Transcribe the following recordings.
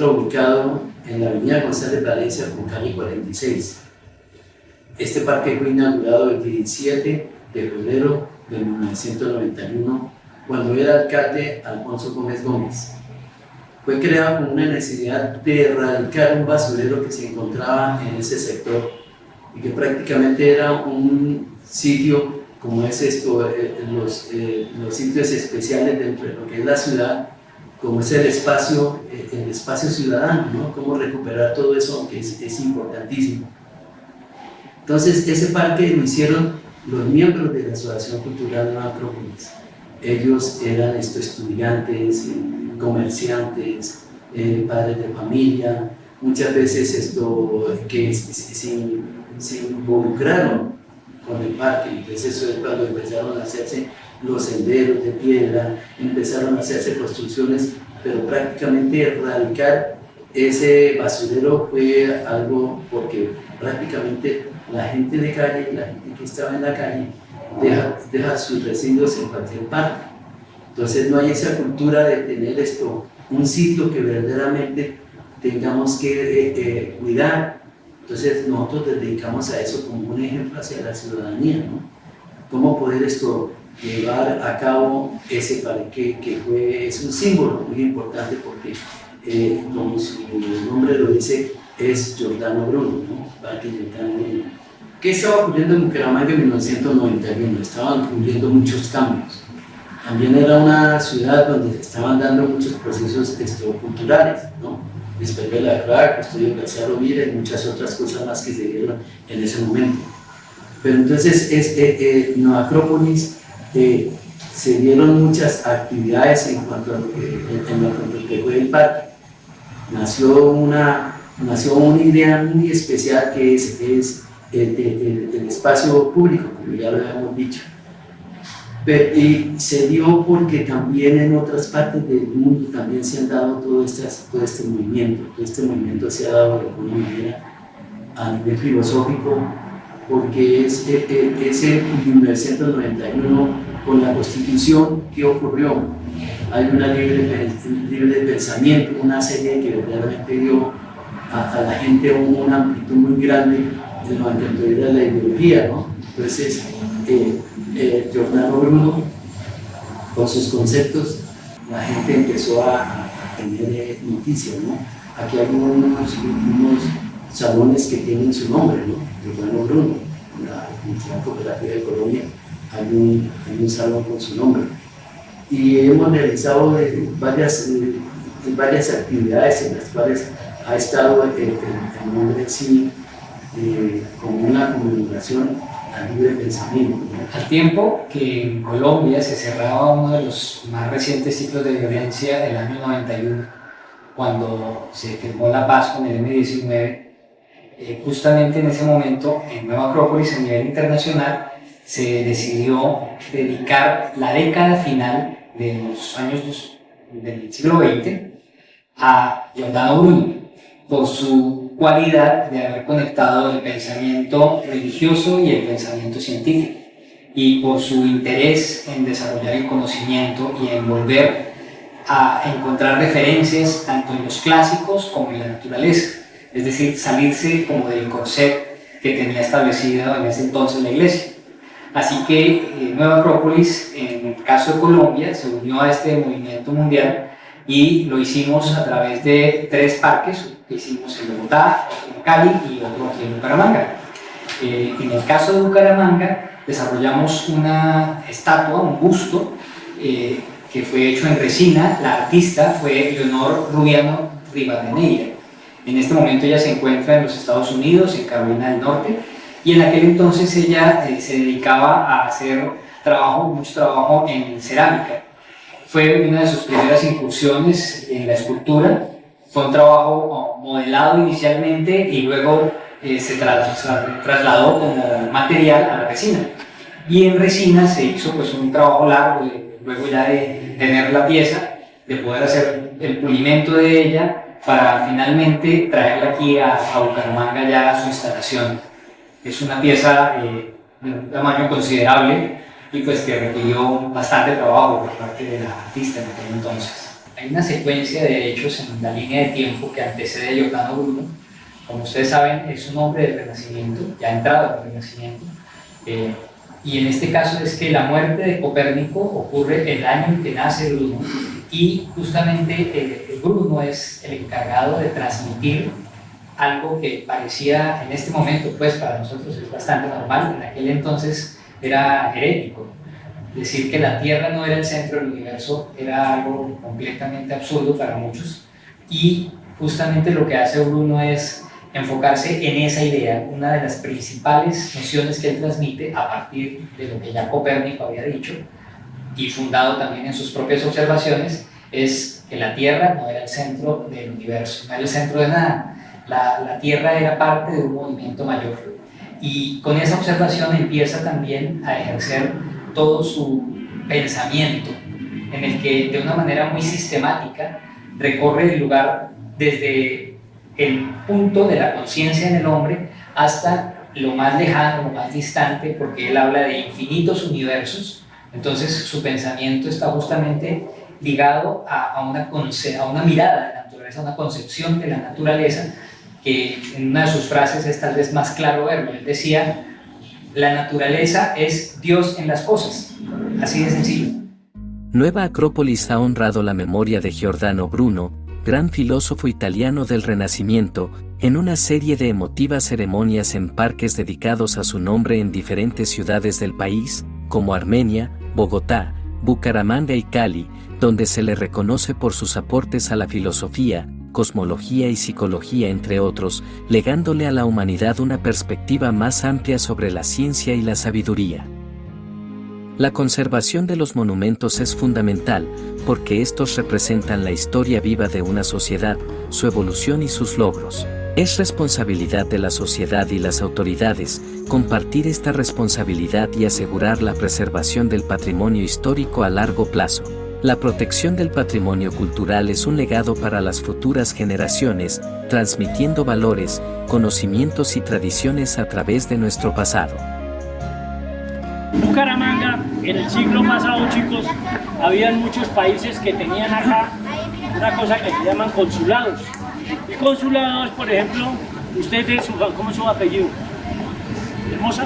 encuentra ubicado en la avenida González Valencia con calle 46. Este parque fue inaugurado el 17 de febrero de 1991, cuando era alcalde Alfonso Gómez Gómez. Fue creado con una necesidad de erradicar un basurero que se encontraba en ese sector y que prácticamente era un sitio, como es esto, los sitios especiales dentro de lo que es la ciudad, como es el espacio ciudadano, ¿no? Cómo recuperar todo eso, que es importantísimo. Entonces, ese parque lo hicieron los miembros de la Asociación Cultural Nueva Acrópolis. Ellos eran estudiantes, comerciantes, padres de familia, muchas veces que se involucraron con el parque. Entonces eso es cuando empezaron a hacerse los senderos de piedra, empezaron a hacerse construcciones, pero prácticamente erradicar ese basurero fue algo porque prácticamente la gente de calle, la gente que estaba en la calle, deja sus residuos en cualquier parte. Entonces no hay esa cultura de tener un sitio que verdaderamente tengamos que cuidar. Entonces nosotros nos dedicamos a eso como un ejemplo hacia la ciudadanía, ¿no? Cómo poder llevar a cabo ese parque que es un símbolo muy importante porque, como su nombre lo dice, es Giordano Bruno, ¿no? Parque Giordano Bruno. ¿Qué estaba ocurriendo en Bucaramanga en 1991? Estaban ocurriendo muchos cambios. También era una ciudad donde se estaban dando muchos procesos culturales, ¿no? Después de la guerra, Custodio García Rovira y muchas otras cosas más que se dieron en ese momento. Pero entonces en Nueva Acrópolis se dieron muchas actividades en cuanto a lo que fue el parque. Nació una idea muy especial que es el espacio público, como ya lo habíamos dicho. Y se dio porque también en otras partes del mundo también se han dado todo este movimiento. Todo este movimiento se ha dado de alguna manera a nivel filosófico, porque es en 1991, con la Constitución, ¿qué ocurrió? Hay una libre pensamiento, una serie que verdaderamente dio a la gente una amplitud muy grande en lo que era la ideología, ¿no? Entonces, Giordano Bruno, con sus conceptos, la gente empezó a tener noticias, ¿no? Aquí hay unos salones que tienen su nombre, ¿no? Giordano Bruno, en la Universidad Cooperativa de Colombia hay un salón con su nombre. Y hemos realizado varias actividades en las cuales ha estado el nombre en sí como una conmemoración al libre pensamiento, ¿no? Al tiempo que en Colombia se cerraba uno de los más recientes ciclos de violencia del año 91, cuando se firmó la paz con el M-19, justamente en ese momento en Nueva Acrópolis a nivel internacional se decidió dedicar la década final de los años del siglo XX a Giordano Bruno, por su cualidad de haber conectado el pensamiento religioso y el pensamiento científico, y por su interés en desarrollar el conocimiento y en volver a encontrar referencias tanto en los clásicos como en la naturaleza, es decir, salirse como del corset que tenía establecido en ese entonces la Iglesia. Así que Nueva Acrópolis, en el caso de Colombia, se unió a este movimiento mundial y lo hicimos a través de 3 parques que hicimos en Bogotá, en Cali y otro aquí en Bucaramanga. En el caso de Bucaramanga desarrollamos una estatua, un busto, que fue hecho en resina. La artista fue Leonor Rubiano Rivadeneira. En este momento ella se encuentra en los Estados Unidos, en Carolina del Norte, y en aquel entonces ella se dedicaba a hacer mucho trabajo en cerámica. Fue una de sus primeras incursiones en la escultura. Fue un trabajo modelado inicialmente y luego se trasladó como material a la resina. Y en resina se hizo pues un trabajo largo, luego ya de tener la pieza, de poder hacer el pulimento de ella para finalmente traerla aquí a Bucaramanga ya a su instalación. Es una pieza de un tamaño considerable y pues que requirió bastante trabajo por parte de la artista en aquel entonces. hay una secuencia de hechos en la línea de tiempo que antecede a Giordano Bruno. Como ustedes saben, es un hombre del Renacimiento, ya entrado en el Renacimiento, y en este caso es que la muerte de Copérnico ocurre el año en que nace Bruno, y justamente Bruno es el encargado de transmitir algo que parecía en este momento, pues para nosotros es bastante normal, en aquel entonces era herético. Decir que la Tierra no era el centro del universo era algo completamente absurdo para muchos, y justamente lo que hace Bruno es enfocarse en esa idea. Una de las principales nociones que él transmite a partir de lo que ya Copérnico había dicho y fundado también en sus propias observaciones es que la Tierra no era el centro del universo, no era el centro de nada. La Tierra era parte de un movimiento mayor, y con esa observación empieza también a ejercer todo su pensamiento, en el que de una manera muy sistemática recorre el lugar desde el punto de la conciencia en el hombre hasta lo más lejano, lo más distante, porque él habla de infinitos universos. Entonces su pensamiento está justamente ligado a una mirada de la naturaleza, a una concepción de la naturaleza, que en una de sus frases es tal vez más claro verlo. Él decía: la naturaleza es Dios en las cosas, así de sencillo. Nueva Acrópolis ha honrado la memoria de Giordano Bruno, gran filósofo italiano del Renacimiento, en una serie de emotivas ceremonias en parques dedicados a su nombre en diferentes ciudades del país, como Armenia, Bogotá, Bucaramanga y Cali, donde se le reconoce por sus aportes a la filosofía, cosmología y psicología, entre otros, legándole a la humanidad una perspectiva más amplia sobre la ciencia y la sabiduría. La conservación de los monumentos es fundamental, porque estos representan la historia viva de una sociedad, su evolución y sus logros. Es responsabilidad de la sociedad y las autoridades compartir esta responsabilidad y asegurar la preservación del patrimonio histórico a largo plazo. La protección del patrimonio cultural es un legado para las futuras generaciones, transmitiendo valores, conocimientos y tradiciones a través de nuestro pasado. Bucaramanga, en el siglo pasado, chicos, habían muchos países que tenían acá una cosa que se llaman consulados. Y consulados, por ejemplo, ustedes, ¿cómo es su apellido? ¿Hermosa?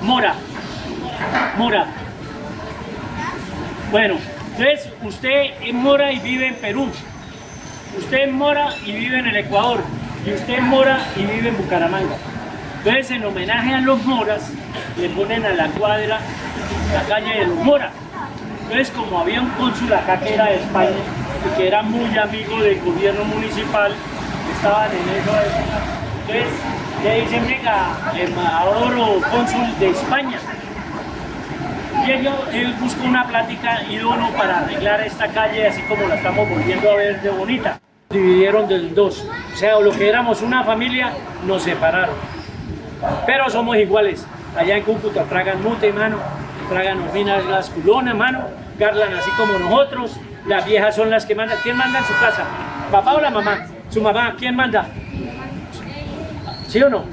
Mora. Mora. Bueno, entonces usted es Mora y vive en Perú. Usted es Mora y vive en el Ecuador. Y usted es Mora y vive en Bucaramanga. Entonces, en homenaje a los moras, le ponen a la cuadra la calle de los Mora. Entonces, como había un cónsul acá que era de España y que era muy amigo del gobierno municipal, estaban en eso. Entonces, le dicen: venga, embajador o cónsul de España. Y él buscó una plática idónea para arreglar esta calle así como la estamos volviendo a ver de bonita. Dividieron en dos, o sea, lo que éramos una familia nos separaron. Pero somos iguales. Allá en Cúcuta tragan mute, mano, tragan orminas, las culonas, mano, garlan así como nosotros. Las viejas son las que mandan. ¿Quién manda en su casa? ¿Papá o la mamá? ¿Su mamá? ¿Quién manda? ¿Sí o no?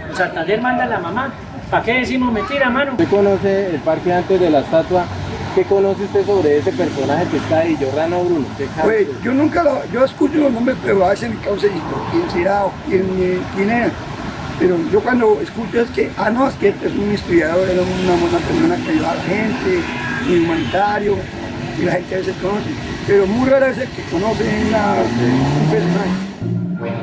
En Santander manda la mamá. ¿Para qué decimos mentira, mano? ¿Usted conoce el parque antes de la estatua? ¿Qué conoce usted sobre ese personaje que está ahí, Giordano Bruno? Pues yo nunca yo escucho los nombres, pero a veces me causa quién será o quién es. Pero yo cuando escucho es que, no, es que este es un historiador, era una buena persona que ayudaba a la gente, muy humanitario, y la gente a veces conoce. Pero muy rara es el que conoce un personaje. Bueno,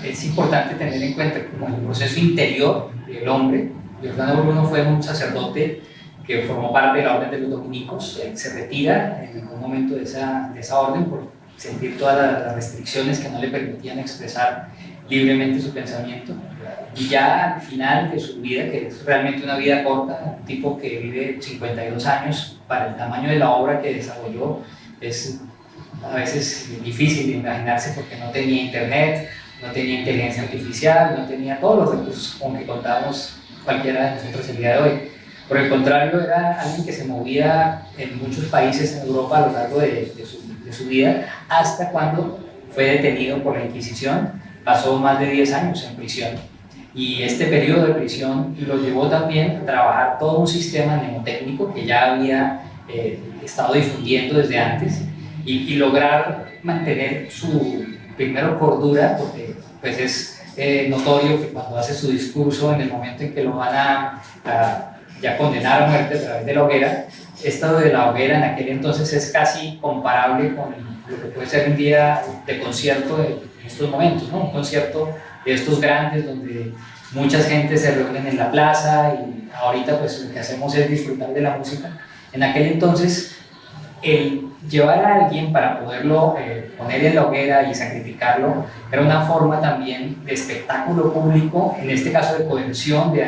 es importante tener en cuenta que como el proceso interior del hombre, Giordano Bruno fue un sacerdote que formó parte de la orden de los dominicos. Se retira en algún momento de esa orden por sentir todas las restricciones que no le permitían expresar libremente su pensamiento, y ya al final de su vida, que es realmente una vida corta, un tipo que vive 52 años para el tamaño de la obra que desarrolló, es a veces difícil de imaginarse porque no tenía internet, no tenía inteligencia artificial, no tenía todos los recursos con que contamos cualquiera de nosotros el día de hoy. Por el contrario, era alguien que se movía en muchos países en Europa a lo largo de su vida, hasta cuando fue detenido por la Inquisición. Pasó más de 10 años en prisión, y este periodo de prisión lo llevó también a trabajar todo un sistema mnemotécnico que ya había estado difundiendo desde antes, y lograr mantener su, primero, cordura, porque pues es notorio que cuando hace su discurso, en el momento en que lo van a ya condenar a muerte a través de la hoguera, esto de la hoguera en aquel entonces es casi comparable con lo que puede ser un día de concierto en estos momentos, ¿no? Un concierto de estos grandes donde muchas gente se reúnen en la plaza y ahorita pues lo que hacemos es disfrutar de la música. En aquel entonces el llevar a alguien para poderlo poner en la hoguera y sacrificarlo era una forma también de espectáculo público, en este caso de coerción, de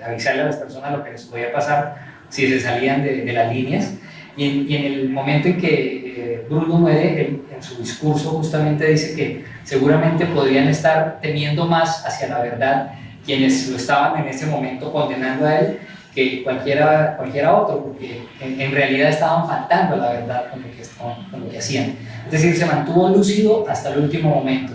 avisarle a las personas lo que les podía pasar si se salían de las líneas. Y en el momento en que Bruno muere, en su discurso justamente dice que seguramente podrían estar temiendo más hacia la verdad quienes lo estaban en ese momento condenando a él que cualquiera otro, porque en realidad estaban faltando a la verdad con lo que hacían. Es decir, se mantuvo lúcido hasta el último momento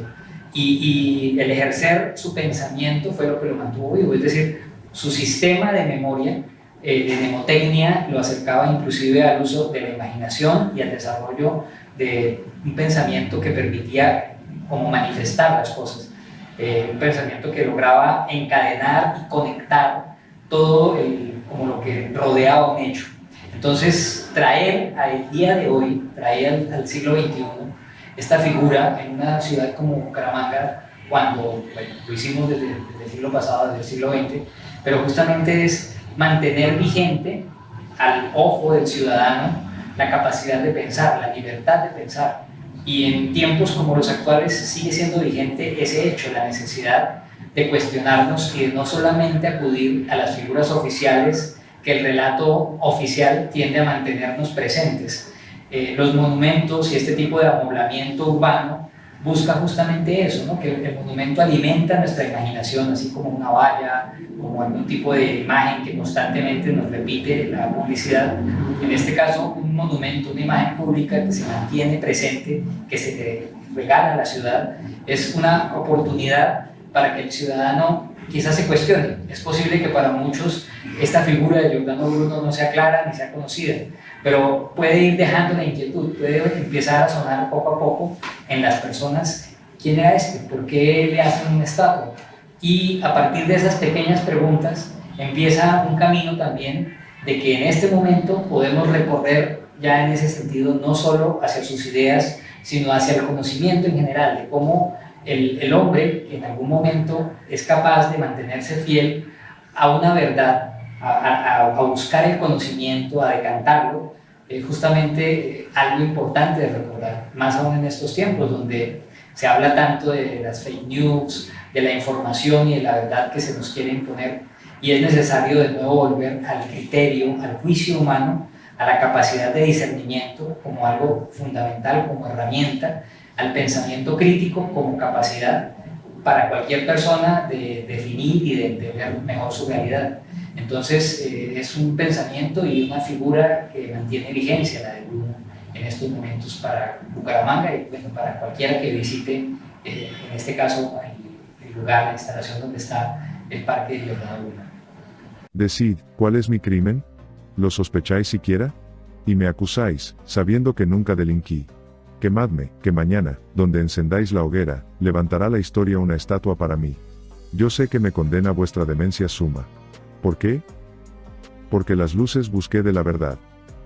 y el ejercer su pensamiento fue lo que lo mantuvo vivo, es decir, su sistema de memoria, de mnemotecnia, lo acercaba inclusive al uso de la imaginación y al desarrollo de un pensamiento que permitía como manifestar las cosas, un pensamiento que lograba encadenar y conectar todo como lo que rodeaba un hecho. Entonces, traer al día de hoy, traer al siglo XXI, esta figura en una ciudad como Bucaramanga, cuando lo hicimos desde el siglo pasado, desde el siglo XX, pero justamente es mantener vigente al ojo del ciudadano la capacidad de pensar, la libertad de pensar. Y en tiempos como los actuales sigue siendo vigente ese hecho, la necesidad de cuestionarnos y de no solamente acudir a las figuras oficiales que el relato oficial tiende a mantenernos presentes. Los monumentos y este tipo de amoblamiento urbano busca justamente eso, ¿no? Que el monumento alimenta nuestra imaginación, así como una valla, como algún tipo de imagen que constantemente nos repite la publicidad. En este caso, un monumento, una imagen pública que se mantiene presente, que se regala a la ciudad, es una oportunidad para que el ciudadano quizás se cuestione. Es posible que para muchos esta figura de Giordano Bruno no sea clara ni sea conocida, pero puede ir dejando la inquietud, puede empezar a sonar poco a poco en las personas quién era este, por qué le hacen una estatua. Y a partir de esas pequeñas preguntas empieza un camino también de que en este momento podemos recorrer ya en ese sentido no solo hacia sus ideas, sino hacia el conocimiento en general, de cómo el hombre en algún momento es capaz de mantenerse fiel a una verdad, a buscar el conocimiento, a decantarlo, justamente algo importante de recordar, más aún en estos tiempos donde se habla tanto de las fake news, de la información y de la verdad que se nos quiere imponer, y es necesario de nuevo volver al criterio, al juicio humano, a la capacidad de discernimiento como algo fundamental, como herramienta, al pensamiento crítico como capacidad para cualquier persona de definir y de entender mejor su realidad. Entonces es un pensamiento y una figura que mantiene vigencia, la de Bruno, en estos momentos para Bucaramanga y bueno, para cualquiera que visite, en este caso, el lugar, la instalación donde está el Parque de Giordano Bruno. Decid, ¿cuál es mi crimen? ¿Lo sospecháis siquiera? Y me acusáis, sabiendo que nunca delinquí. Quemadme, que mañana, donde encendáis la hoguera, levantará la historia una estatua para mí. Yo sé que me condena vuestra demencia suma. ¿Por qué? Porque las luces busqué de la verdad.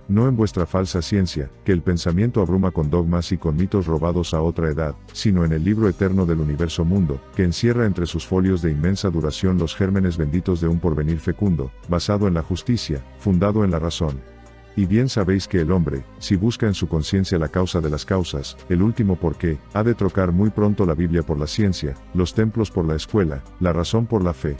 No en vuestra falsa ciencia, que el pensamiento abruma con dogmas y con mitos robados a otra edad, sino en el libro eterno del universo mundo, que encierra entre sus folios de inmensa duración los gérmenes benditos de un porvenir fecundo, basado en la justicia, fundado en la razón. Y bien sabéis que el hombre, si busca en su conciencia la causa de las causas, el último porqué, ha de trocar muy pronto la Biblia por la ciencia, los templos por la escuela, la razón por la fe.